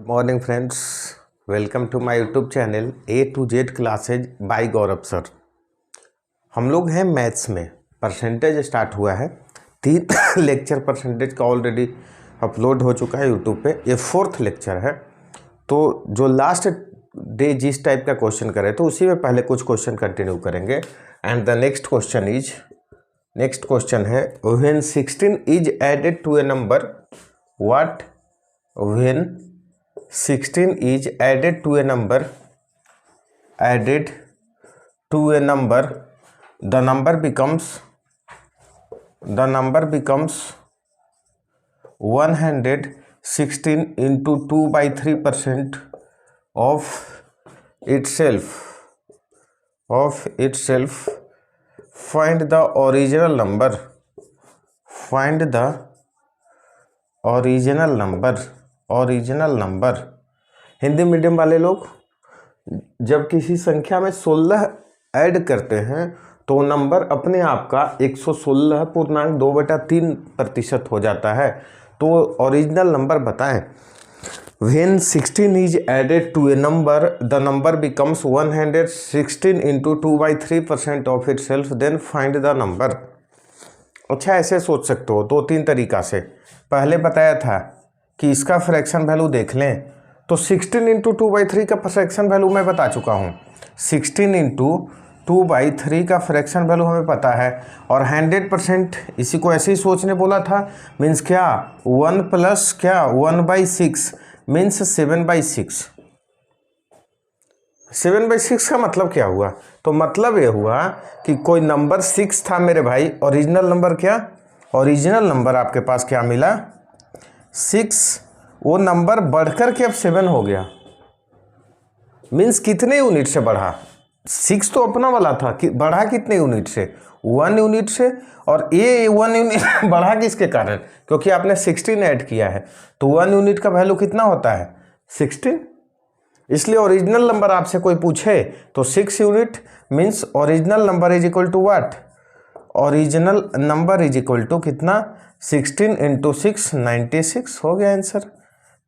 Morning friends, welcome to my YouTube channel A to Z classes by Gaurav sir. हम लोग हैं maths में। Percentage start हुआ है, 3 लेक्चर परसेंटेज का ऑलरेडी अपलोड हो चुका है यूट्यूब पे। ये 4th लेक्चर है। तो जो लास्ट डे जिस टाइप का क्वेश्चन करे तो उसी में पहले कुछ क्वेश्चन कंटिन्यू करेंगे। एंड द नेक्स्ट क्वेश्चन है when 16 is added to a number what when 16 is added to a number the number becomes 116 into 2/3% of itself. Find the original number. Hindi medium वाले लोग जब किसी संख्या में 16 ऐड करते हैं तो नंबर अपने आप का 116.2/3% हो जाता है। तो ओरिजिनल नंबर बताएं। When 16 is added to a number, the number becomes 116 into 2/3% of itself. Then find the number. अच्छा, ऐसे सोच सकते हो 2-3 तरीका से। पहले बताया था कि इसका फ्रैक्शन वैल्यू देख लें, तो 16 इंटू 2/3 का फ्रैक्शन वैल्यू मैं बता चुका हूँ। 16 इंटू 2/3 का फ्रैक्शन वैल्यू हमें पता है। और 100% इसी को ऐसे ही सोचने बोला था। मीन्स क्या 1 प्लस क्या 1/6 मीन्स 7/6। 7/6 का मतलब क्या हुआ? तो मतलब ये हुआ कि कोई नंबर 6 था मेरे भाई। ओरिजिनल नंबर क्या? ओरिजिनल नंबर आपके पास क्या मिला? 6। वो नंबर बढ़कर के अब 7 हो गया। मीन्स कितने यूनिट से बढ़ा? 6 तो अपना वाला था कि बढ़ा कितने यूनिट से? 1 यूनिट से। और ये 1 यूनिट बढ़ा किसके कारण? क्योंकि आपने 16 ऐड किया है। तो 1 यूनिट का वैल्यू कितना होता है? 16। इसलिए ओरिजिनल नंबर आपसे कोई पूछे तो 6 unit means original number is equal to what? Original number is equal to कितना? 16 इंटू 6 96 हो गया आंसर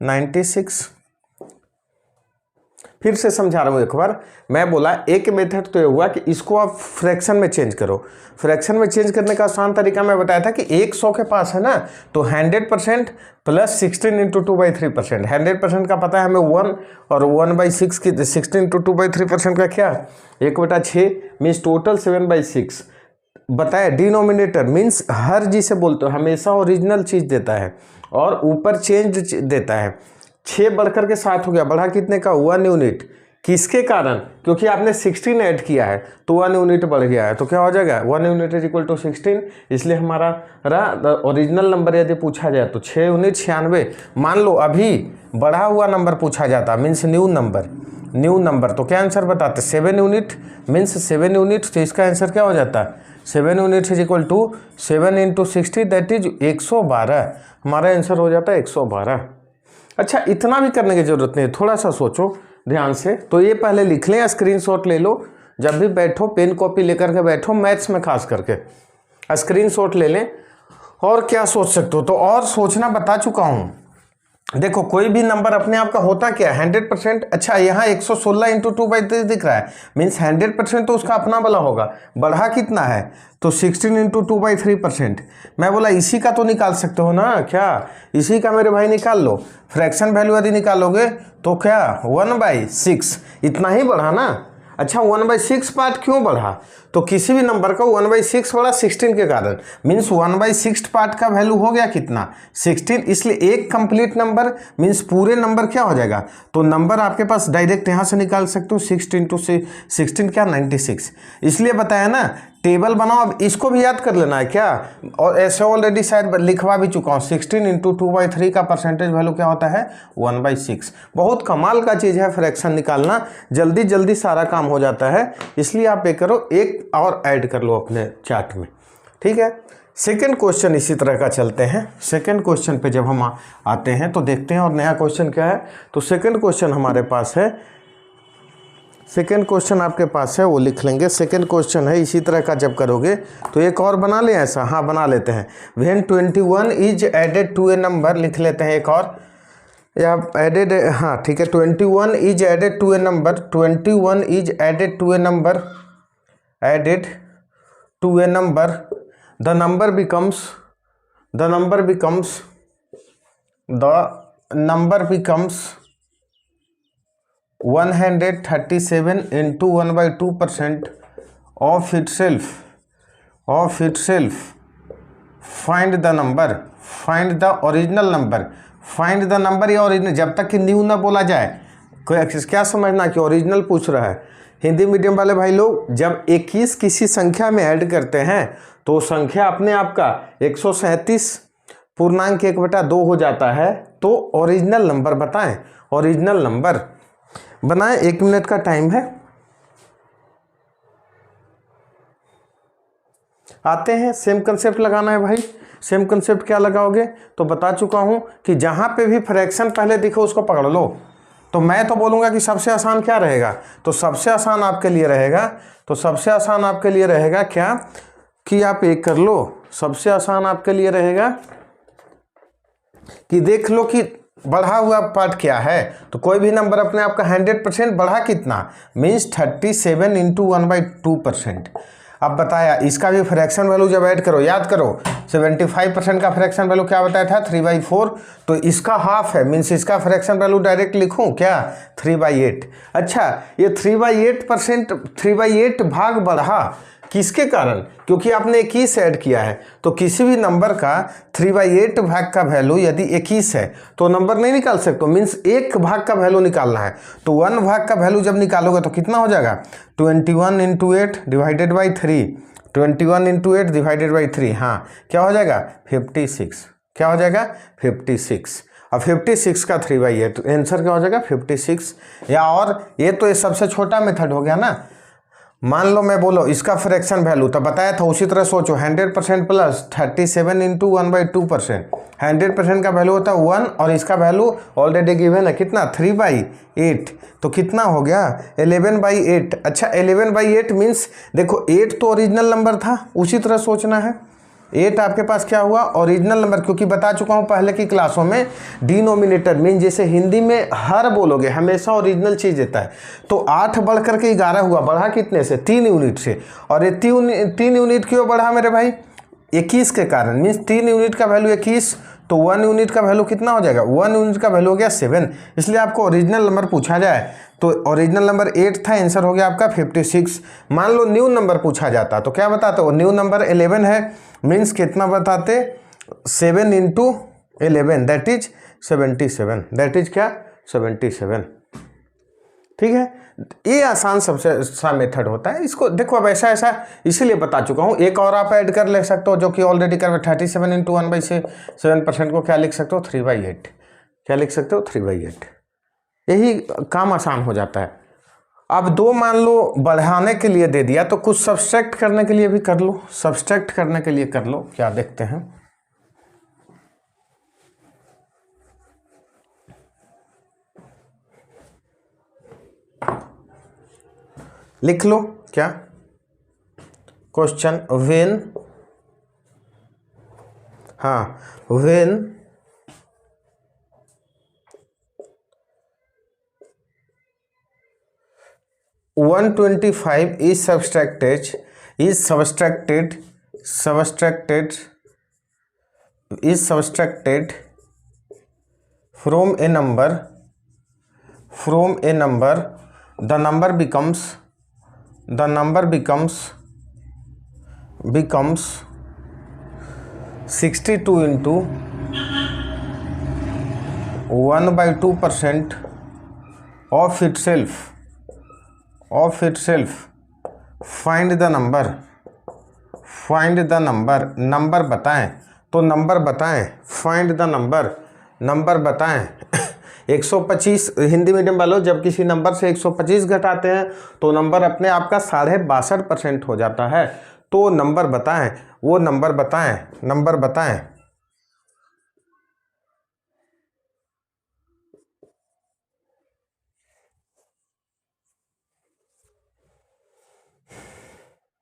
96। फिर से समझा रहा हूँ एक बार। मैं बोला एक मेथड तो ये हुआ कि इसको आप फ्रैक्शन में चेंज करो। फ्रैक्शन में चेंज करने का आसान तरीका मैं बताया था कि 100 के पास है ना, तो 100% प्लस 16 इंटू 2/3%। 100% का पता है हमें 1 और 1/6 की 16 इंटू 2/3% का क्या 1/6 मीन्स टोटल 7/6 बताया। डिनोमिनेटर मीन्स हर जिसे बोलते हो हमेशा ओरिजिनल चीज़ देता है और ऊपर चेंज देता है। 6 बढ़कर के 7 हो गया। बढ़ा कितने का? 1 यूनिट। किसके कारण? क्योंकि आपने 16 ऐड किया है तो 1 यूनिट बढ़ गया है। तो क्या हो जाएगा? 1 यूनिट इज इक्वल टू 16। इसलिए हमारा ओरिजिनल नंबर यदि पूछा जाए तो 6 यूनिट 96। मान लो अभी बढ़ा हुआ नंबर पूछा जाता मीन्स न्यू नंबर तो क्या आंसर बताते? 7 यूनिट मीन्स 7 यूनिट। तो इसका आंसर क्या हो जाता है? 7 unit is equal to 7 into 60 that is 112। हमारा आंसर हो जाता है 112। अच्छा, इतना भी करने की जरूरत नहीं, थोड़ा सा सोचो ध्यान से। तो ये पहले लिख लें, स्क्रीनशॉट ले लो। जब भी बैठो पेन कॉपी लेकर के बैठो, मैथ्स में खास करके स्क्रीनशॉट ले लें। और क्या सोच सकते हो? तो और सोचना बता चुका हूँ। देखो कोई भी नंबर अपने आप का होता क्या है? 100%। अच्छा, यहाँ 116 इंटू 2/3 दिख रहा है मीन्स 100% तो उसका अपना वाला होगा। बढ़ा कितना है? तो 16 इंटू 2/3%। मैं बोला इसी का तो निकाल सकते हो ना क्या? इसी का मेरे भाई निकाल लो। फ्रैक्शन वैल्यू यदि निकालोगे तो क्या 1/6 इतना ही बढ़ा ना। अच्छा, 1/6 पार्ट क्यों बढ़ा? तो किसी भी नंबर का 1/6 बढ़ा 16 के कारण मीन्स 1/6 पार्ट का वैल्यू हो गया कितना? 16। इसलिए एक कंप्लीट नंबर मीन्स पूरे नंबर क्या हो जाएगा? तो नंबर आपके पास डायरेक्ट यहाँ से निकाल सकते हो। 6 इंटू 16 क्या 96। इसलिए बताया ना टेबल बनाओ। अब इसको भी याद कर लेना है क्या? और ऐसे ऑलरेडी शायद लिखवा भी चुका हूँ। 16 इंटू 2/3 का परसेंटेज वैल्यू क्या होता है? 1/6। बहुत कमाल का चीज़ है फ्रैक्शन निकालना, जल्दी जल्दी सारा काम हो जाता है। इसलिए आप ये करो, एक और ऐड कर लो अपने चार्ट में, ठीक है। सेकेंड क्वेश्चन इसी तरह का चलते हैं। सेकेंड क्वेश्चन पे जब हम आते हैं तो देखते हैं और नया क्वेश्चन क्या है। तो सेकेंड क्वेश्चन हमारे पास है, सेकेंड क्वेश्चन आपके पास है वो लिख लेंगे। सेकेंड क्वेश्चन है इसी तरह का जब करोगे तो एक और बना लें ऐसा। हाँ बना लेते हैं। When 21 is added to a number लिख लेते हैं एक और। या एडेड, हाँ ठीक है, 21 is added to a number, 21 is added to a number, added to a number, the number becomes, the number becomes, the number becomes 137 into 1/2% of itself, of itself. Find the number, find the original number, find the number या original, जब तक कि new ना बोला जाए, कोई क्या समझना कि ओरिजिनल पूछ रहा है। हिंदी मीडियम वाले भाई लोग, जब 21 किसी संख्या में ऐड करते हैं तो संख्या अपने आप का 137 पूर्णांक 1/2 हो जाता है। तो ओरिजिनल नंबर बताएं, ओरिजिनल नंबर बनाएं। 1 मिनट का टाइम है, आते हैं। सेम कंसेप्ट लगाना है भाई। सेम कंसेप्ट क्या लगाओगे, तो बता चुका हूं कि जहां पे भी फ्रैक्शन पहले दिखे उसको पकड़ लो। तो मैं तो बोलूंगा कि सबसे आसान क्या रहेगा, तो सबसे आसान आपके लिए रहेगा, तो सबसे आसान आपके लिए रहेगा क्या कि आप एक कर लो। सबसे आसान आपके लिए रहेगा कि देख लो कि बढ़ा हुआ पार्ट क्या है। तो कोई भी नंबर अपने आप का 100% बढ़ा कितना, मीन्स 37 इंटू 1/2%। अब बताया इसका भी फ्रैक्शन वैल्यू जब ऐड करो, याद करो 75% का फ्रैक्शन वैल्यू क्या बताया था, 3/4। तो इसका हाफ है, मीन्स इसका फ्रैक्शन वैल्यू डायरेक्ट लिखूं क्या, 3/8। अच्छा, ये 3/8%, 3/8 भाग बढ़ा किसके कारण, क्योंकि आपने 21 ऐड किया है। तो किसी भी नंबर का 3/8 भाग का वैल्यू यदि 21 है तो नंबर नहीं निकाल सकते, मीन्स एक भाग का वैल्यू निकालना है। तो 1 भाग का वैल्यू जब निकालोगे तो कितना हो जाएगा, 21 into 8 divided by 3, 21 into 8 divided by 3, हाँ क्या हो जाएगा 56, क्या हो जाएगा 56। अब 56 का 3/8 आंसर क्या हो जाएगा 56। या और ये तो ये सबसे छोटा मेथड हो गया ना। मान लो मैं बोलो इसका फ्रैक्शन वैल्यू तो बताया था, उसी तरह सोचो 100% प्लस 37 इंटू 1/2%। 100% का वैल्यू होता है 1 और इसका वैल्यू ऑलरेडी गिवन है कितना 3/8। तो कितना हो गया 11/8। अच्छा 11/8 मीन्स देखो 8 तो ओरिजिनल नंबर था, उसी तरह सोचना है। 8 आपके पास क्या हुआ ओरिजिनल नंबर, क्योंकि बता चुका हूं पहले की क्लासों में डिनोमिनेटर मीन जैसे हिंदी में हर बोलोगे हमेशा ओरिजिनल चीज देता है। तो 8 बढ़ करके 11 हुआ, बढ़ा कितने से 3 यूनिट से। और ये 3 यूनिट क्यों बढ़ा मेरे भाई, 21 के कारण, मीन्स 3 यूनिट का वैल्यू 21, तो 1 यूनिट का वैल्यू कितना हो जाएगा, 1 यूनिट का वैल्यू हो गया 7। इसलिए आपको ओरिजिनल नंबर पूछा जाए तो ओरिजिनल नंबर 8 था, आंसर हो गया आपका 56। मान लो न्यू नंबर पूछा जाता तो क्या बताते हो, न्यू नंबर 11 है, मीन्स कितना बताते 7 into 11 that is 77, that is क्या 77। ठीक है, ये आसान सबसे अच्छा मेथड होता है। इसको देखो अब ऐसा ऐसा इसीलिए बता चुका हूँ। एक और आप ऐड कर ले सकते हो जो कि ऑलरेडी कर 37 इंटू 1/7% को क्या लिख सकते हो 3/8, क्या लिख सकते हो 3/8। यही काम आसान हो जाता है। अब 2 मान लो बढ़ाने के लिए दे दिया तो कुछ सब्सट्रैक्ट करने के लिए भी कर लो, सब्सट्रैक्ट करने के लिए कर लो, क्या देखते हैं। लिख लो क्या क्वेश्चन, व्हेन, हाँ when 125 is subtracted from a number, the number becomes 62 into 1/2% of itself. Find the number, number बताएं, तो नंबर बताएं, फाइंड द नंबर बताएं। 125 हिंदी मीडियम वालों, जब किसी नंबर से 125 घटाते हैं तो नंबर अपने आप का 62.5% हो जाता है। तो नंबर बताएं, वो नंबर बताएं।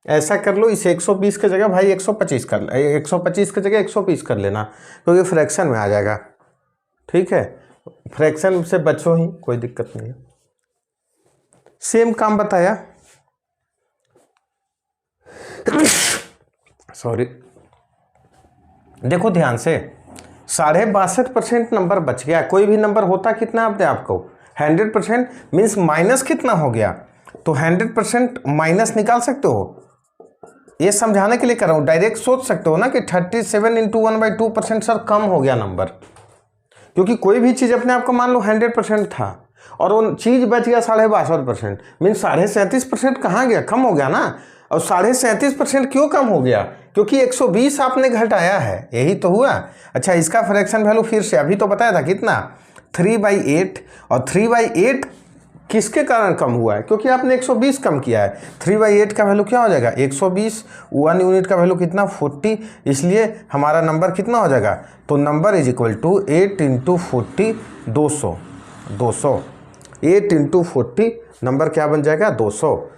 ऐसा कर लो, इसे 120 की जगह भाई 125 कर, 125 की जगह 120 कर लेना, क्योंकि फ्रैक्शन में आ जाएगा। ठीक है, फ्रैक्शन से बचो ही, कोई दिक्कत नहीं है। सेम काम बताया, सॉरी, देखो ध्यान से, 62.5% नंबर बच गया। कोई भी नंबर होता कितना अपने आपको 100%, मीन्स माइनस कितना हो गया, तो 100% माइनस निकाल सकते हो। ये समझाने के लिए कर रहा हूँ, डायरेक्ट सोच सकते हो ना कि 37 × 1/2% सर कम हो गया नंबर, क्योंकि कोई भी चीज़ अपने आप को मान लो 100% था और वो चीज़ बच गया 62.5%, मीन्स 37.5% कहाँ गया, कम हो गया ना। और 37.5% क्यों कम हो गया, क्योंकि 120 आपने घटाया है, यही तो हुआ। अच्छा, इसका फ्रैक्शन वैल्यू फिर से अभी तो बताया था कितना, 3/8, और 3/8 किसके कारण कम हुआ है, क्योंकि आपने 120 कम किया है। 3/8 का वैल्यू क्या हो जाएगा 120, 1 यूनिट का वैल्यू कितना 40, इसलिए हमारा नंबर कितना हो जाएगा, तो number is equal to 8 × 40 200। 8 × 40 number क्या बन जाएगा 200।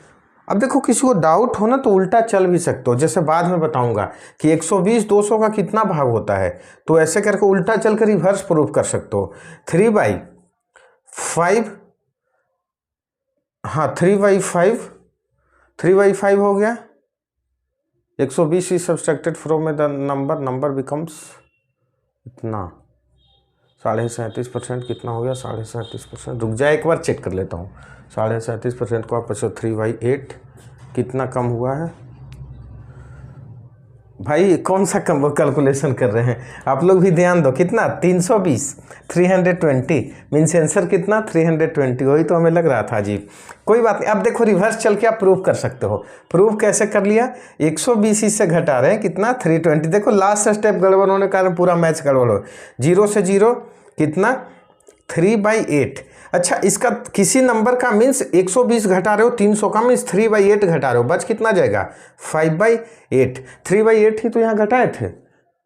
अब देखो किसी को डाउट हो ना तो उल्टा चल भी सकते हो, जैसे बाद में बताऊंगा कि 120 200 का कितना भाग होता है, तो ऐसे करके उल्टा चल कर रिवर्स प्रूफ कर सकते हो। 3/5, हाँ 3/5 हो गया। 120 is subtracted from the number becomes इतना 37.5%, कितना हो गया 37.5%। रुक जाए एक बार चेक कर लेता हूँ। 37.5% को आप 3/8 कितना कम हुआ है भाई, कौन सा कम कैलकुलेशन कर रहे हैं आप लोग भी ध्यान दो, कितना 320, 320 मीन्स आंसर कितना 320, वही तो हमें लग रहा था अजीब। कोई बात नहीं, अब देखो रिवर्स चल के आप प्रूव कर सकते हो। प्रूव कैसे कर लिया, 120 इससे घटा रहे हैं कितना 320, देखो लास्ट स्टेप गड़बड़ होने के कारण पूरा मैच गड़बड़ हो, 0 से 0 कितना 3/8। अच्छा, इसका किसी नंबर का मीन्स 120 घटा रहे हो 300 का मीन्स 3/8 घटा रहे हो, बच कितना जाएगा 5/8। 3/8 ही तो यहाँ घटाए थे।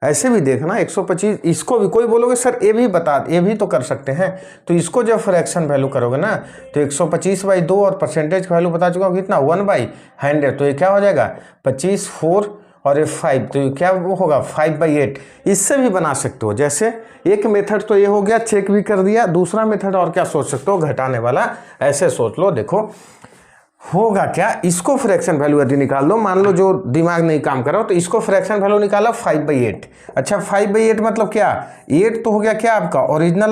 ऐसे भी देखना 125, इसको भी कोई बोलोगे सर ये भी बता, ये भी तो कर सकते हैं, तो इसको जब फ्रैक्शन वैल्यू करोगे ना तो 125/2 और परसेंटेज का वैल्यू बता चुका हूँ कितना 1/100, तो ये क्या हो जाएगा 25 4 और ये 5, तो ये क्या वो होगा 5/8। इससे भी बना सकते हो, जैसे एक मेथड तो ये हो गया, चेक भी कर दिया। दूसरा मेथड और क्या सोच सकते हो, घटाने वाला, ऐसे सोच लो। देखो होगा क्या, इसको फ्रैक्शन वैल्यू यदि निकाल लो, मान लो जो दिमाग नहीं काम कर रहा हो, तो इसको फ्रैक्शन वैल्यू निकाला 5/8। अच्छा 5/8 मतलब क्या, 8 तो हो गया क्या आपका ओरिजिनल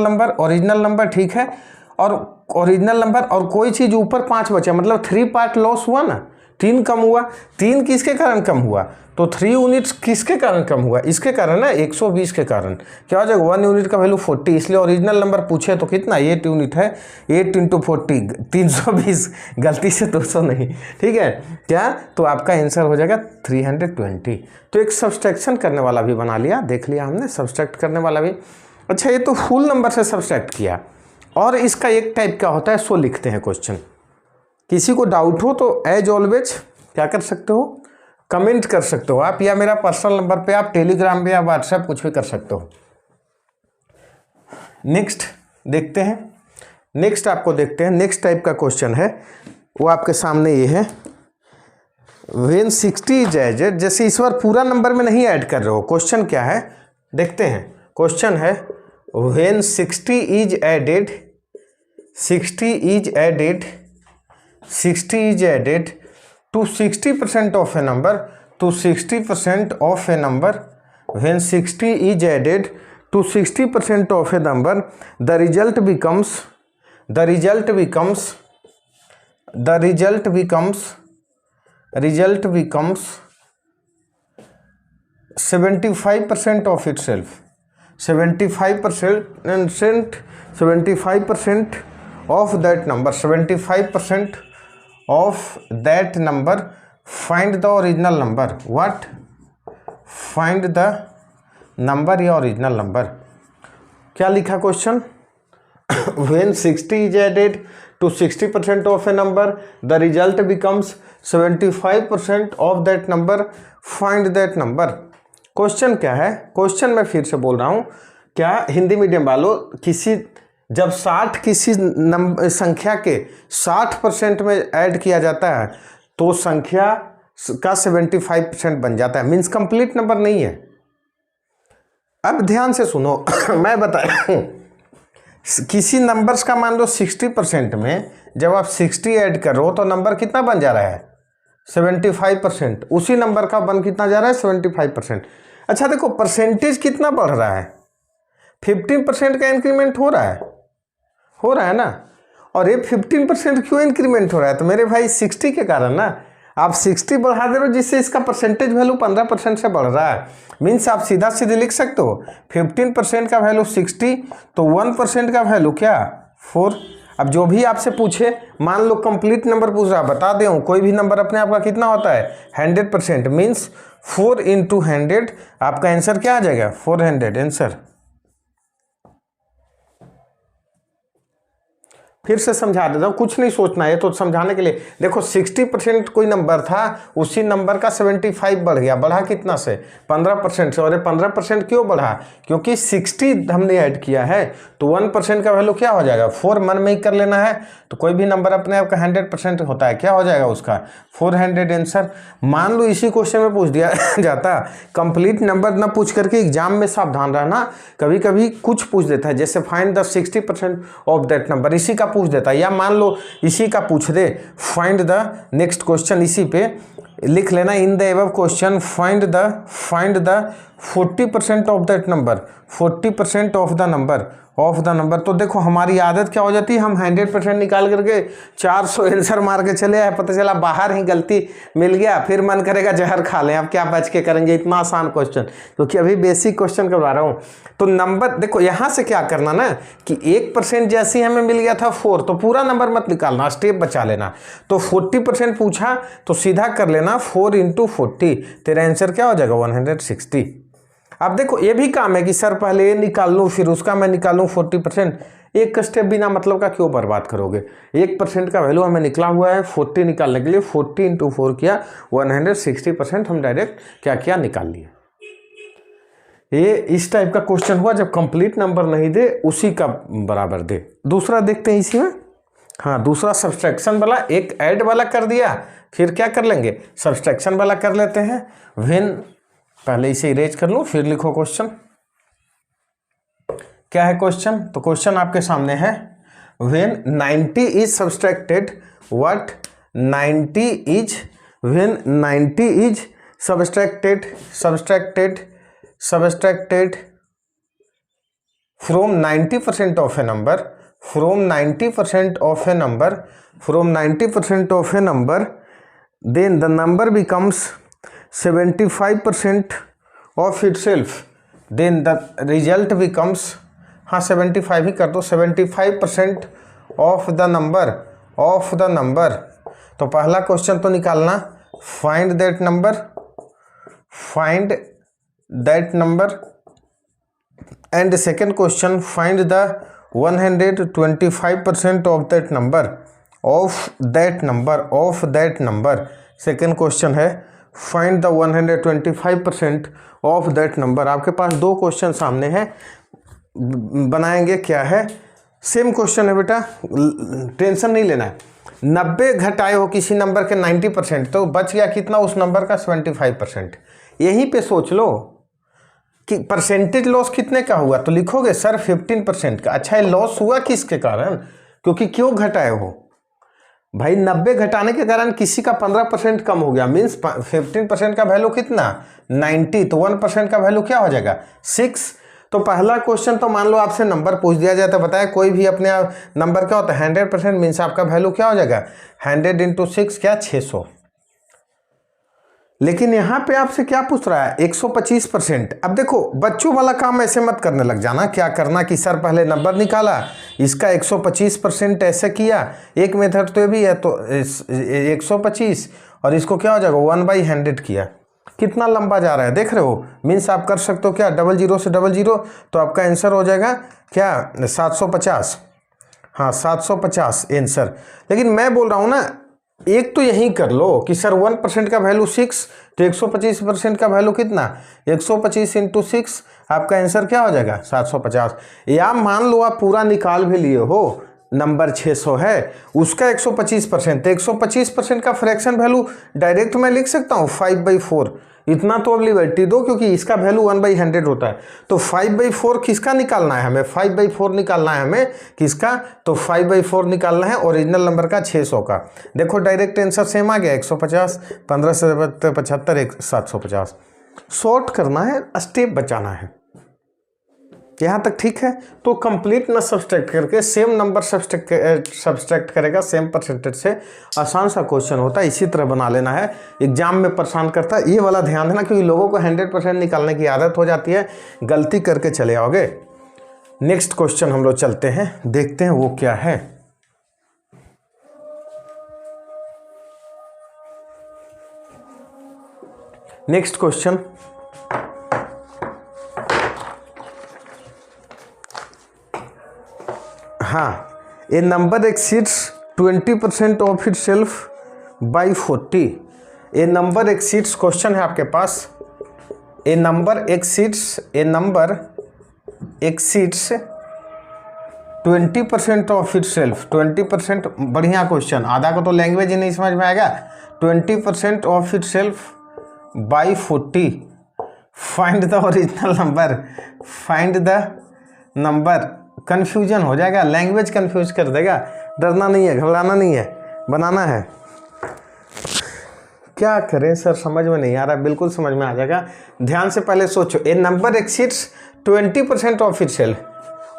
नंबर, ठीक है, और ओरिजिनल नंबर और कोई चीज़ ऊपर 5 बचा, मतलब 3 पार्ट लॉस हुआ ना, 3 कम हुआ। 3 किसके कारण कम हुआ, तो 3 यूनिट्स किसके कारण कम हुआ, इसके कारण ना 120 के कारण। क्या हो जाएगा 1 यूनिट का वैल्यू 40, इसलिए ओरिजिनल नंबर पूछे तो कितना 8 यूनिट है, 8 × 40 320, गलती से 200 नहीं, ठीक है क्या, तो आपका आंसर हो जाएगा 320। तो एक सब्सट्रैक्शन करने वाला भी बना लिया, देख लिया हमने सब्सट्रैक्ट करने वाला भी। अच्छा, ये तो फुल नंबर से सब्सट्रैक्ट किया, और इसका एक टाइप क्या होता है सो लिखते हैं क्वेश्चन। किसी को डाउट हो तो एज ऑलवेज क्या कर सकते हो, कमेंट कर सकते हो आप, या मेरा पर्सनल नंबर पे आप टेलीग्राम पे या व्हाट्सएप कुछ भी कर सकते हो। नेक्स्ट देखते हैं, नेक्स्ट आपको देखते हैं, नेक्स्ट टाइप का क्वेश्चन है वो आपके सामने ये है, व्हेन 60 इज एडेड, जैसे इस बार पूरा नंबर में नहीं ऐड कर रहे हो। क्वेश्चन क्या है देखते हैं, क्वेश्चन है when 60 is added, 60 is added to 60% of a number, to 60% of a number, when 60 is added to 60% of a number, the result becomes 75% of itself, 75% of that number, 75% of that number, find the original number. What? Find the number या original number। क्या लिखा question, when 60 is added to 60% of a number, the result becomes 75% of that number, find that number। Question क्या है, question मैं फिर से बोल रहा हूँ, क्या हिंदी मीडियम वालों, किसी जब 60 किसी संख्या के 60% में ऐड किया जाता है तो संख्या का 75% बन जाता है, मीन्स कंप्लीट नंबर नहीं है। अब ध्यान से सुनो मैं बताया किसी नंबर्स का मान लो 60% में जब आप 60 ऐड कर रहे हो तो नंबर कितना बन जा रहा है 75%। उसी नंबर का बन कितना जा रहा है 75%। अच्छा देखो परसेंटेज कितना बढ़ रहा है 15% का इंक्रीमेंट हो रहा है ना। और ये 15% क्यों इंक्रीमेंट हो रहा है तो मेरे भाई 60 के कारण ना। आप 60 बढ़ा दे रहे हो जिससे इसका परसेंटेज वैल्यू 15% से बढ़ रहा है। मीन्स आप सीधा सीधे लिख सकते हो 15% का वैल्यू 60 तो 1% का वैल्यू क्या 4। अब जो भी आपसे पूछे मान लो कंप्लीट नंबर पूछ रहा बता दे कोई भी नंबर अपने आप का कितना होता है 100%। मीन्स 4 × 100 आपका आंसर क्या आ जाएगा 400 आंसर। फिर से समझा देता हूँ कुछ नहीं सोचना है तो समझाने के लिए। देखो 60% कोई नंबर था उसी नंबर का 75 बढ़ गया। बढ़ा कितना से 15% से। और ये 15% क्यों बढ़ा क्योंकि 60 हमने ऐड किया है तो 1% का वैल्यू क्या हो जाएगा 4। मन में ही कर लेना है तो कोई भी नंबर अपने आप का 100% होता है क्या हो जाएगा उसका 400 आंसर। मान लो इसी क्वेश्चन में पूछ दिया जाता कंप्लीट नंबर ना पूछ करके एग्जाम में सावधान रहना कभी कभी कुछ पूछ देता है जैसे find the 60% of that number इसी का पूछ देता है। या मान लो इसी का पूछ they find the next question इसी पे लिख लेना in the above question find the 40% of that number 40% of the number. तो देखो हमारी आदत क्या हो जाती है हम 100% निकाल करके 400 आंसर मार के चले आए पता चला बाहर ही गलती मिल गया फिर मन करेगा जहर खा लें। अब क्या बच के करेंगे इतना आसान क्वेश्चन क्योंकि अभी बेसिक क्वेश्चन करवा रहा हूँ। तो नंबर देखो यहाँ से क्या करना ना कि 1% जैसे हमें मिल गया था 4 तो पूरा नंबर मत निकालना स्टेप बचा लेना। तो 40% पूछा तो सीधा कर लेना 4 × 40 तेरा आंसर क्या हो जाएगा 160। अब देखो ये भी काम है कि सर पहले ये निकाल लूँ फिर उसका मैं निकालूँ 40%। एक स्टेप बिना मतलब का क्यों बर्बाद करोगे। 1% का वैल्यू हमें निकला हुआ है 40 निकालने के लिए 40 × 4 किया 160% हम डायरेक्ट क्या किया निकाल लिए। ये इस टाइप का क्वेश्चन हुआ जब कंप्लीट नंबर नहीं दे उसी का बराबर दे। दूसरा देखते हैं इसी में। हाँ दूसरा सब्सट्रैक्शन वाला एक ऐड वाला कर दिया फिर क्या कर लेंगे सब्सट्रैक्शन वाला कर लेते हैं। व्हेन पहले इसे इरेज कर लूँ फिर लिखो क्वेश्चन क्या है क्वेश्चन। तो क्वेश्चन आपके सामने है when 90 is subtracted what 90 is when 90 is subtracted from 90% of a number from 90% of a number then the number becomes 75% of itself then the result becomes हाँ 75 ही कर दो 75% of the number। तो पहला question तो निकालना find that number and second question find the 125% of that number। Second question है find the 125% of that number. आपके पास दो क्वेश्चन सामने हैं बनाएंगे क्या है सेम क्वेश्चन है बेटा टेंशन नहीं लेना है। 90 घटाए हो किसी नंबर के 90% तो बच गया कितना उस नंबर का 75%। यहीं पे सोच लो कि परसेंटेज लॉस कितने का हुआ तो लिखोगे सर 15% का। अच्छा ये लॉस हुआ किसके कारण क्योंकि क्यों घटाए हो भाई 90 घटाने के कारण किसी का 15% कम हो गया। मीन्स 15% का वैल्यू कितना 90 तो 1% का वैल्यू क्या हो जाएगा 6। तो पहला क्वेश्चन तो मान लो आपसे नंबर पूछ दिया जाए तो बताया कोई भी अपने नंबर क्या होता है 100% मीन्स आपका वैल्यू क्या हो जाएगा 100 × 6 क्या 600। लेकिन यहाँ पे आपसे क्या पूछ रहा है 125%। अब देखो बच्चों वाला काम ऐसे मत करने लग जाना। क्या करना कि सर पहले नंबर निकाला इसका 125% ऐसे किया। एक मेथड तो ये भी है तो 125 और इसको क्या हो जाएगा 1/100 किया। कितना लंबा जा रहा है देख रहे हो। मीन्स आप कर सकते हो क्या 00 से 00 तो आपका आंसर हो जाएगा क्या 750। हाँ 750 आंसर। लेकिन मैं बोल रहा हूँ ना एक तो यही कर लो कि सर 1% का वैल्यू 6 तो 125% का वैल्यू कितना 125 × 6 आपका आंसर क्या हो जाएगा 750। या मान लो आप पूरा निकाल भी लिए हो नंबर 600 है उसका 125% तो 125% का फ्रैक्शन वैल्यू डायरेक्ट मैं लिख सकता हूँ 5/4 इतना तो अब लिबर्टी दो, क्योंकि इसका वैल्यू 1/100 होता है। तो 5/4 किसका निकालना है हमें? 5/4 निकालना है हमें किसका? तो 5/4 निकालना है ओरिजिनल नंबर का 600 का। देखो डायरेक्ट आंसर सेम आ गया 150, 15 से 75, 750। शॉर्ट करना है, स्टेप बचाना है। यहाँ तक ठीक है? तो कंप्लीट ना सब्सट्रैक्ट करके सेम नंबर सब्सट्रैक्ट करेगा सेम परसेंटेज से। आसान सा क्वेश्चन होता है, इसी तरह बना लेना है। एग्जाम में परेशान करता है ये वाला, ध्यान देना, क्योंकि लोगों को 100% निकालने की आदत हो जाती है, गलती करके चले आओगे। नेक्स्ट क्वेश्चन हम लोग चलते हैं, देखते हैं वो क्या है। नेक्स्ट क्वेश्चन, हाँ, a number exceeds 20% of itself by 40। A number exceeds, question है आपके पास, a number exceeds 20% of itself. 20%, बढ़िया क्वेश्चन, आधा को तो लैंग्वेज ही नहीं समझ में आएगा। 20% of itself by 40, find the original number. Find the number, confusion हो जाएगा, लैंग्वेज कंफ्यूज कर देगा। डरना नहीं है, घबराना नहीं है, बनाना है। क्या करें सर, समझ में नहीं आ रहा। बिल्कुल समझ में आ जाएगा, ध्यान से पहले सोचो। A number exceeds 20% of itself.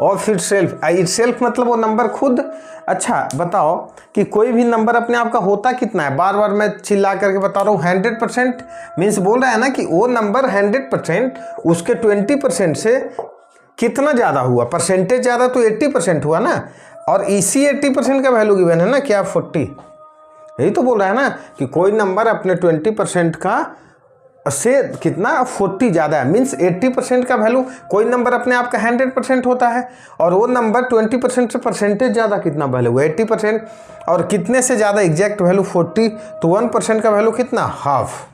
Of itself, itself मतलब वो नंबर खुद। अच्छा बताओ कि कोई भी नंबर अपने आप का होता कितना है? बार बार मैं चिल्ला करके बता रहा हूँ 100%, मीन्स बोल रहा है ना कि वो नंबर 100%, उसके 20% से कितना ज़्यादा हुआ? परसेंटेज ज़्यादा तो 80% हुआ ना, और इसी 80% का वैल्यू गिवन है ना, क्या 40? यही तो बोल रहा है ना कि कोई नंबर अपने 20% का से कितना 40 ज़्यादा है, मीन्स 80% का वैल्यू। कोई नंबर अपने आप का 100% होता है, और वो नंबर 20% से परसेंटेज ज़्यादा कितना वैल्यू है? 80%। और कितने से ज़्यादा एग्जैक्ट वैल्यू 40, तो 1% का वैल्यू कितना? हाफ।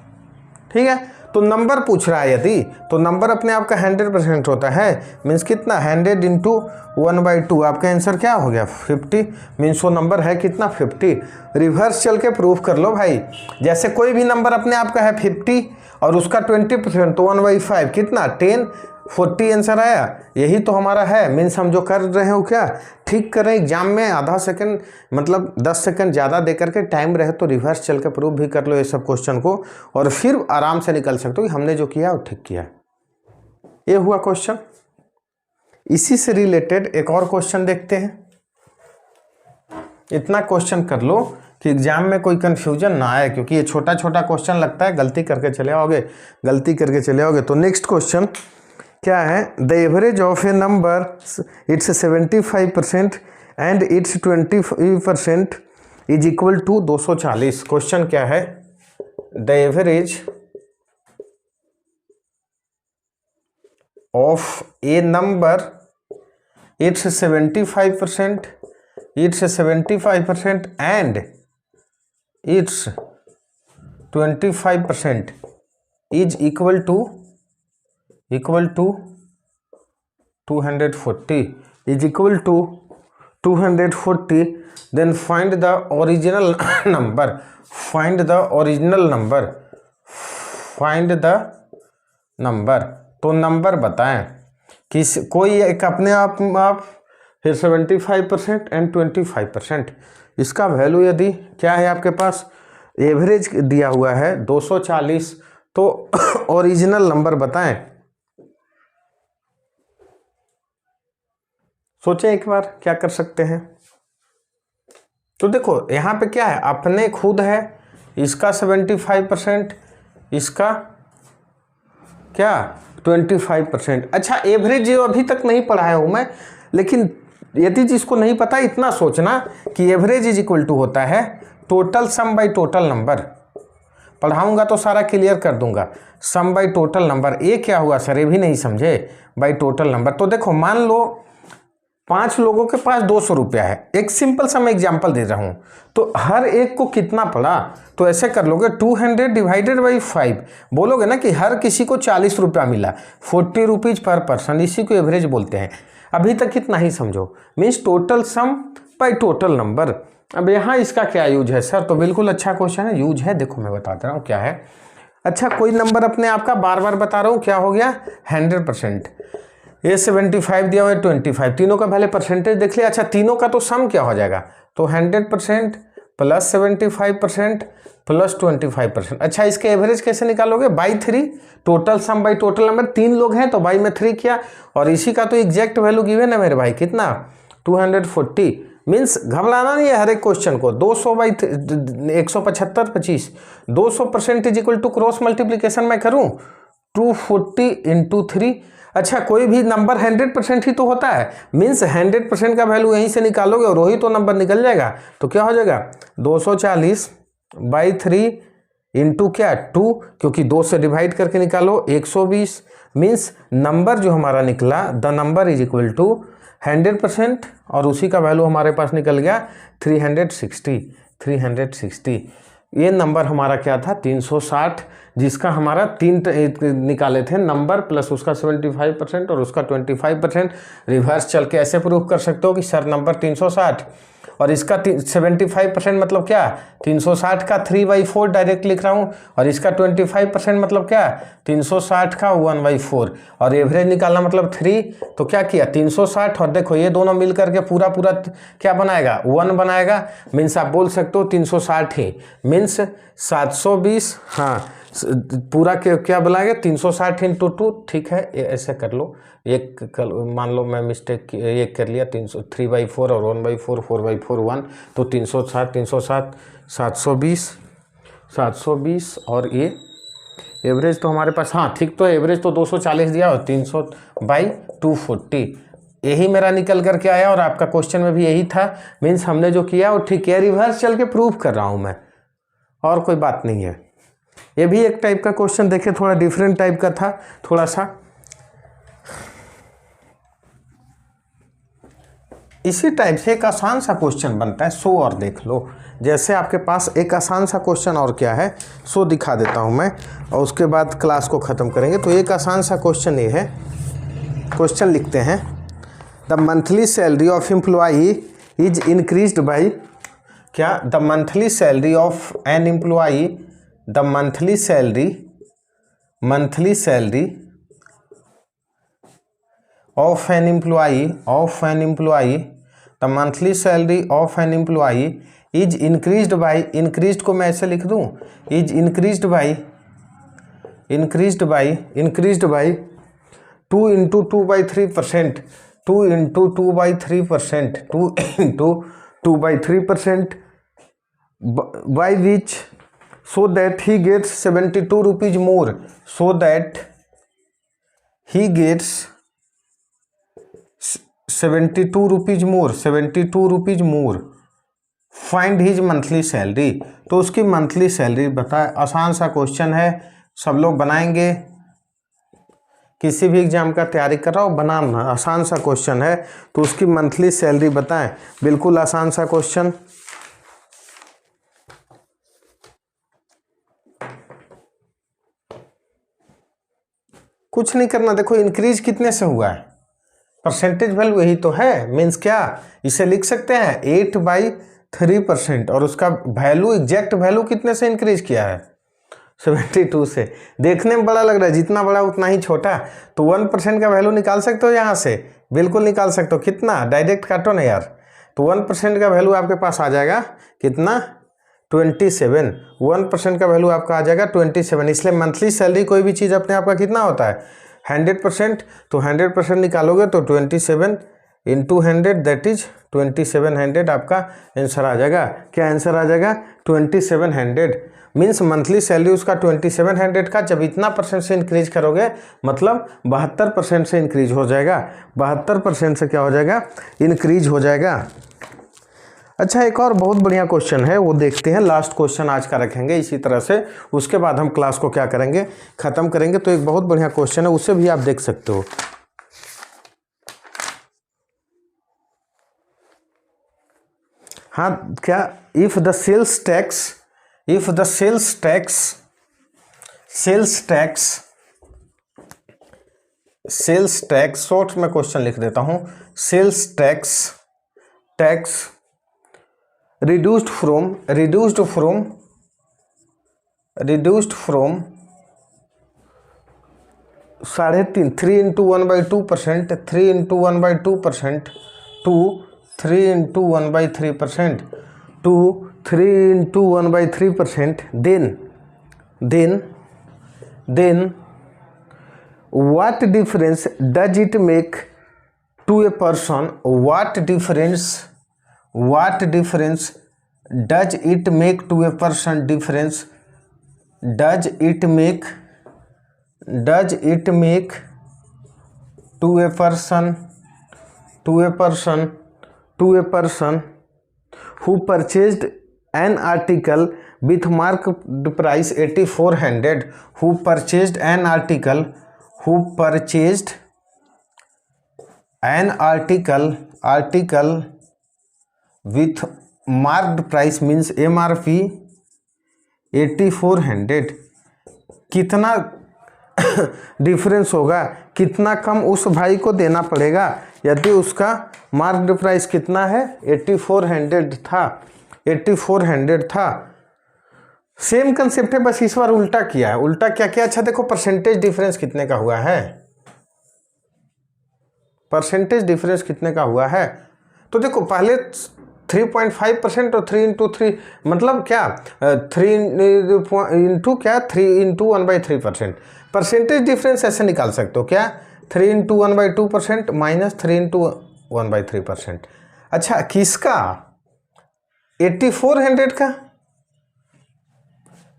ठीक है, तो नंबर पूछ रहा है यदि, तो नंबर अपने आप का 100% होता है, मीन्स कितना? 100 इंटू 1/2, आपका आंसर क्या हो गया? 50, मीन्स वो नंबर है कितना? 50। रिवर्स चल के प्रूफ कर लो भाई। जैसे कोई भी नंबर अपने आप का है 50 और उसका 20%, तो 1/5 कितना? 10, 40 आंसर आया। यही तो हमारा है, मीन्स हम जो कर रहे हो क्या ठीक कर रहे हैं। एग्जाम में आधा सेकंड मतलब 10 सेकंड ज़्यादा दे करके टाइम रहे तो रिवर्स चल के प्रूफ भी कर लो ये सब क्वेश्चन को, और फिर आराम से निकल सकते हो कि हमने जो किया वो ठीक किया। ये हुआ क्वेश्चन। इसी से रिलेटेड एक और क्वेश्चन देखते हैं। इतना क्वेश्चन कर लो कि एग्जाम में कोई कंफ्यूजन ना आए, क्योंकि ये छोटा छोटा क्वेश्चन लगता है, गलती करके चले आओगे, गलती करके चले आओगे। तो नेक्स्ट क्वेश्चन क्या है? The average of a number its 75% and its 20% is equal to 240। Question क्या है? The average of a number its 75%, its 75% and its 25% is equal to 240, is equal to 240, then find the original number. Find the original number. Find the number. तो number बताएं किस कोई एक अपने आप फिर 75% एंड 25%, इसका वैल्यू यदि क्या है आपके पास? एवरेज दिया हुआ है 240, तो ओरिजिनल नंबर बताएं। सोचें एक बार क्या कर सकते हैं। तो देखो यहाँ पे क्या है, अपने खुद है, इसका 75%, इसका क्या 25%। अच्छा एवरेज अभी तक नहीं पढ़ाया हूँ मैं, लेकिन यदि जिसको नहीं पता इतना सोचना कि एवरेज इज इक्वल टू होता है total sum by total number. पढ़ाऊंगा तो सारा क्लियर कर दूंगा। सम बाई टोटल नंबर, ये क्या हुआ सर, ये भी नहीं समझे? By total number. तो देखो मान लो 5 लोगों के पास 200 रुपया है, एक सिंपल सा मैं एग्जाम्पल दे रहा हूँ, तो हर एक को कितना पड़ा? तो ऐसे कर लोगे 200 डिवाइडेड बाई 5, बोलोगे ना कि हर किसी को 40 रुपया मिला, 40 रुपीज पर पर्सन, इसी को एवरेज बोलते हैं। अभी तक कितना ही समझो, means total sum by total number. अब यहाँ इसका क्या यूज है सर? तो बिल्कुल अच्छा क्वेश्चन है, यूज है, देखो मैं बताता रहा हूँ क्या है। अच्छा कोई नंबर अपने आप का बार बार बता रहा हूँ, क्या हो गया 100%। ये 75 दिया हुआ है 25, तीनों का पहले परसेंटेज देख लिया। अच्छा तीनों का तो सम क्या हो जाएगा, तो 100% प्लस 75% प्लस 25%। अच्छा इसके एवरेज कैसे निकालोगे, by 3, total sum by total number, 3 लोग हैं तो बाई में 3 किया, और इसी का तो एग्जैक्ट वैल्यू गिवन है मेरे भाई, कितना 240। मीन्स घबराना नहीं है हर एक क्वेश्चन को। 200 by 175 25, 200% is equal to cross multiplication मैं करूं 240 इंटू 3। अच्छा कोई भी नंबर 100% ही तो होता है, मीन्स 100% का वैल्यू यहीं से निकालोगे और वही तो नंबर निकल जाएगा। तो क्या हो जाएगा 240 बाई 3 इंटू क्या 2, क्योंकि 2 से डिवाइड करके निकालो 120। मीन्स नंबर जो हमारा निकला, the number is equal to 100%, और उसी का वैल्यू हमारे पास निकल गया 360। ये नंबर हमारा क्या था 360, जिसका हमारा 3 निकाले थे नंबर, प्लस उसका 75% और उसका 25%। रिवर्स चल के ऐसे प्रूव कर सकते हो कि सर नंबर 360 और इसका 75% मतलब क्या 360 का 3/4 डायरेक्ट लिख रहा हूँ, और इसका 25% मतलब क्या 360 का 1/4, और एवरेज निकालना मतलब 3। तो क्या किया 360, और देखो ये दोनों मिल करके पूरा क्या बनाएगा 1 बनाएगा। मीन्स आप बोल सकते हो 360 ही, मीन्स 720। हाँ पूरा क्या बनाएगा 360 इंटू 2, ठीक है ऐसे कर लो। मान लो मैं मिस्टेक एक कर लिया, 3/4 और 1/4, 4/4 1, तो 360 720 और ये एवरेज तो हमारे पास, हाँ ठीक, तो एवरेज तो 240 दिया और 300/240, यही मेरा निकल करके आया। और आपका क्वेश्चन में भी यही था। मीन्स हमने जो किया वो ठीक है, रिवर्स चल के प्रूव कर रहा हूँ मैं, और कोई बात नहीं है। ये भी एक टाइप का क्वेश्चन देखे, थोड़ा डिफरेंट टाइप का था थोड़ा सा। इसी टाइप से एक आसान सा क्वेश्चन बनता है, सो और देख लो। जैसे आपके पास एक आसान सा क्वेश्चन और क्या है, सो दिखा देता हूं मैं, और उसके बाद क्लास को ख़त्म करेंगे। तो एक आसान सा क्वेश्चन ये है, क्वेश्चन लिखते हैं, the monthly salary of employee is increased by, क्या the monthly salary of an employee, the monthly salary of an employee, the monthly salary of an employee is increased by, increased को मैं ऐसे लिख दूं, is increased by 2 into 2/3%, 2 into 2/3%, 2 into 2/3%, by which so that he gets 72 rupees more, so that he gets 72 rupees more, find his monthly salary. तो उसकी monthly salary बताए। आसान सा क्वेश्चन है, सब लोग बनाएंगे, किसी भी एग्जाम का तैयारी कर रहा हो बनाना, आसान सा क्वेश्चन है। तो उसकी मंथली सैलरी बताएं, बिल्कुल आसान सा क्वेश्चन। कुछ नहीं करना, देखो इंक्रीज कितने से हुआ है, परसेंटेज वैल्यू यही तो है। मीन्स क्या, इसे लिख सकते हैं 8/3%, और उसका वैल्यू एग्जैक्ट वैल्यू कितने से इंक्रीज किया है 72 से। देखने में बड़ा लग रहा है, जितना बड़ा उतना ही छोटा। तो 1% का वैल्यू निकाल सकते हो यहाँ से, बिल्कुल निकाल सकते हो। कितना, डायरेक्ट काटो ना यार। तो 1% का वैल्यू आपके पास आ जाएगा कितना 27। 1% का वैल्यू आपका आ जाएगा 27। इसलिए मंथली सैलरी कोई भी चीज़ अपने आप का कितना होता है 100%। तो 100% निकालोगे तो 27 इंटू 100 दैट इज 2700 आपका आंसर आ जाएगा। क्या आंसर आ जाएगा 2700। मीन्स मंथली सैलरी उसका 2700 का जब इतना परसेंट से इंक्रीज करोगे, मतलब 72% से इंक्रीज हो जाएगा। 72% से क्या हो जाएगा इंक्रीज हो जाएगा। अच्छा एक और बहुत बढ़िया क्वेश्चन है, वो देखते हैं। लास्ट क्वेश्चन आज का रखेंगे इसी तरह से, उसके बाद हम क्लास को क्या करेंगे ख़त्म करेंगे। तो एक बहुत बढ़िया क्वेश्चन है, उसे भी आप देख सकते हो। हाँ क्या, if the sales tax short में क्वेश्चन लिख देता हूं, sales tax reduced from 3.5, 3 into 1/2%, 3 into 1/2%, to 3 into 1/3%, to 3 into 1/3%, then what difference does it make to a person? What difference does it make to a person? Does it make to a person who purchased an article with marked price 8400, who purchased an article with marked price means MRP 8400, कितना difference होगा, कितना कम उस भाई को देना पड़ेगा यदि उसका मार्क्ड प्राइस कितना है 8400 था। सेम कंसेप्ट है, बस इस बार उल्टा किया है। उल्टा क्या किया? अच्छा देखो परसेंटेज डिफरेंस कितने का हुआ है, परसेंटेज डिफरेंस कितने का हुआ है। तो देखो पहले 3.5% और 3 इंटू 3 मतलब क्या 3 इंटू क्या 3 इंटू 1/3%। परसेंटेज डिफरेंस ऐसे निकाल सकते हो क्या 3 इंटू 1/2% माइनस 3 इंटू 1/3%। अच्छा किसका 8400 का,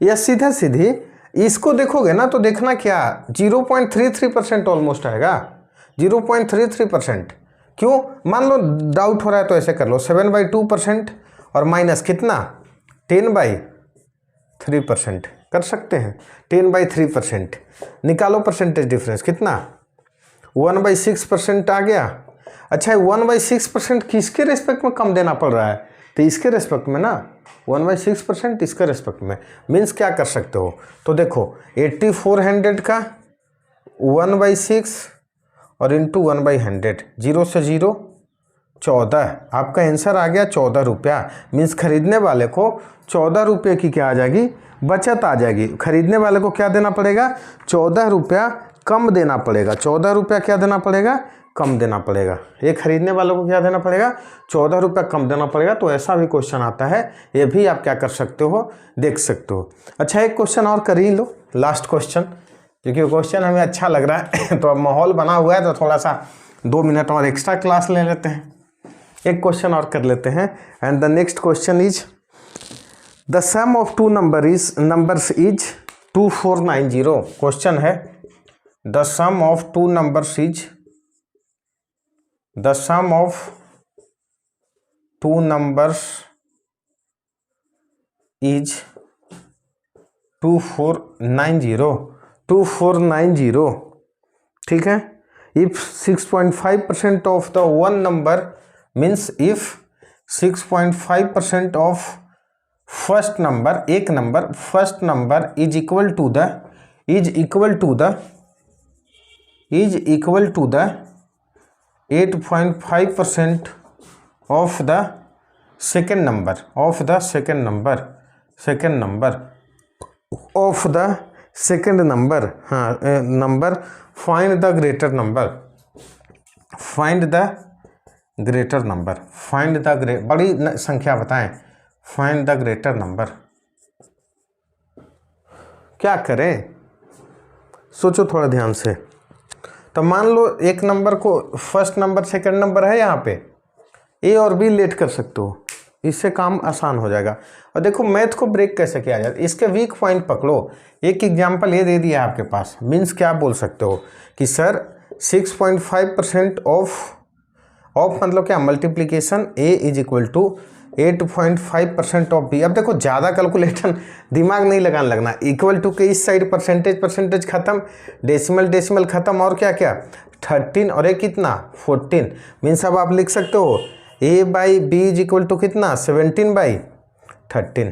या सीधा सीधी इसको देखोगे ना तो देखना क्या 0.33% ऑलमोस्ट आएगा, 0.33%। क्यों? मान लो डाउट हो रहा है तो ऐसे कर लो 7/2% और माइनस कितना 10/3% कर सकते हैं। 10/3% निकालो परसेंटेज डिफरेंस कितना 1/6% आ गया। अच्छा 1/6% किसके रेस्पेक्ट में कम देना पड़ रहा है? तो इसके रेस्पेक्ट में ना 1/6% इसके रेस्पेक्ट में। मीन्स क्या कर सकते हो तो देखो 8400 का 1/6 और इंटू 1/100, 0 से 0 14, आपका आंसर आ गया 14 रुपया। मीन्स खरीदने वाले को 14 रुपये की क्या आ जाएगी बचत आ जाएगी। खरीदने वाले को क्या देना पड़ेगा 14 रुपया कम देना पड़ेगा, 14 रुपया क्या देना पड़ेगा कम देना पड़ेगा। ये खरीदने वालों को क्या देना पड़ेगा 14 रुपया कम देना पड़ेगा। तो ऐसा भी क्वेश्चन आता है, ये भी आप क्या कर सकते हो देख सकते हो। अच्छा एक क्वेश्चन और कर ही लो, लास्ट क्वेश्चन, क्योंकि क्वेश्चन हमें अच्छा लग रहा है तो अब माहौल बना हुआ है तो थोड़ा सा 2 मिनट और एक्स्ट्रा क्लास ले लेते हैं। एक क्वेश्चन और कर लेते हैं। And the next question is the sum of two numbers is 2490। Question है the sum of two numbers is the sum of two numbers is 2490। ठीक है। if 6.5% of the one number means if 6.5% of first number एक number first number is equal to the 8.5% of the second number of the second number हाँ number find the greater number बड़ी संख्या बताएं find the greater number। क्या करें सोचो थोड़ा ध्यान से। तो मान लो एक नंबर को फर्स्ट नंबर सेकंड नंबर है, यहाँ पे ए और बी लेट कर सकते हो, इससे काम आसान हो जाएगा। और देखो मैथ को ब्रेक कैसे किया जाए, इसके वीक पॉइंट पकड़ो। एक एग्जांपल ये दे दिया आपके पास, मीन्स क्या बोल सकते हो कि सर 6.5% ऑफ मतलब क्या multiplication A is equal to 8.5% of B. अब देखो ज़्यादा कैलकुलेशन दिमाग नहीं लगना, इक्वल टू के इस साइड परसेंटेज खत्म, डेसिमल खत्म, और क्या 13 और एक कितना 14। मीन्स अब आप लिख सकते हो a by B is equal to कितना 17/13।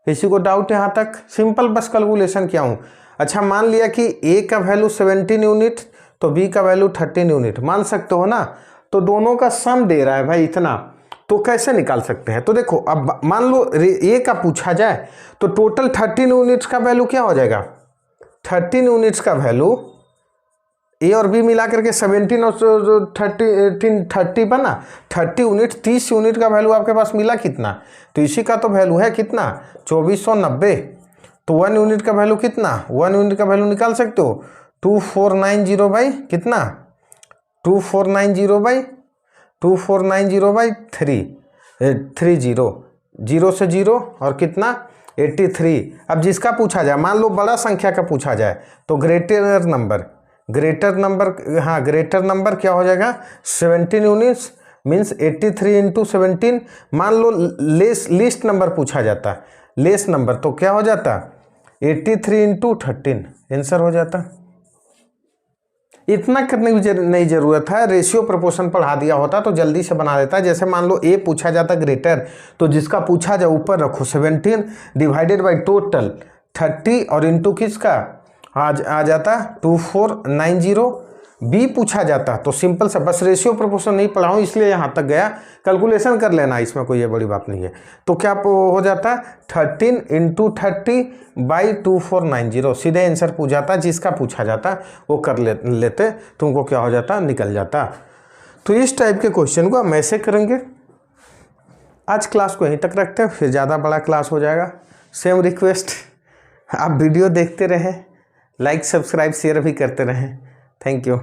किसी को डाउट है यहाँ तक? सिंपल बस कैलकुलेशन किया हूँ। अच्छा मान लिया कि a का वैल्यू 17 यूनिट तो b का वैल्यू 13 यूनिट, मान सकते हो ना। तो दोनों का सम दे रहा है भाई इतना, तो कैसे निकाल सकते हैं? तो देखो अब मान लो ए का पूछा जाए तो टोटल 13 यूनिट्स का वैल्यू क्या हो जाएगा 13 यूनिट्स का वैल्यू ए और बी मिला करके 17 और 30 बना, 30 यूनिट, 30 यूनिट का वैल्यू आपके पास मिला कितना, तो इसी का तो वैल्यू है कितना 2490। तो 1 यूनिट का वैल्यू कितना, 1 यूनिट का वैल्यू निकाल सकते हो 2490 बाई कितना 2490 बाई 30, 0 से 0 और कितना 83। अब जिसका पूछा जाए, मान लो बड़ा संख्या का पूछा जाए तो ग्रेटर नंबर क्या हो जाएगा 17 यूनिट्स मीन्स 83 इंटू 17। मान लो लिस्ट नंबर पूछा जाता, लेस नंबर, तो क्या हो जाता 83 इंटू 13 आंसर हो जाता। इतना करने की नहीं जरूरत है, रेशियो प्रोपोर्शन पढ़ा दिया होता तो जल्दी से बना देता। जैसे मान लो ए पूछा जाता ग्रेटर, तो जिसका पूछा जाए ऊपर रखो 17 डिवाइडेड बाय टोटल 30 और इंटू किसका आ जाता 2490। बी पूछा जाता तो सिंपल सा, बस रेशियो प्रोपोर्शन नहीं पढ़ाऊँ इसलिए यहाँ तक गया, कैलकुलेशन कर लेना, इसमें कोई ये बड़ी बात नहीं है। तो क्या हो जाता 13 इंटू 30 बाई 2490, सीधे आंसर पूछ जाता, जिसका पूछा जाता वो कर लेते, तुमको क्या हो जाता निकल जाता। तो इस टाइप के क्वेश्चन को हम ऐसे करेंगे। आज क्लास को यहीं तक रखते हैं, फिर ज़्यादा बड़ा क्लास हो जाएगा। सेम रिक्वेस्ट, आप वीडियो देखते रहें, लाइक सब्सक्राइब शेयर भी करते रहें। Thank you.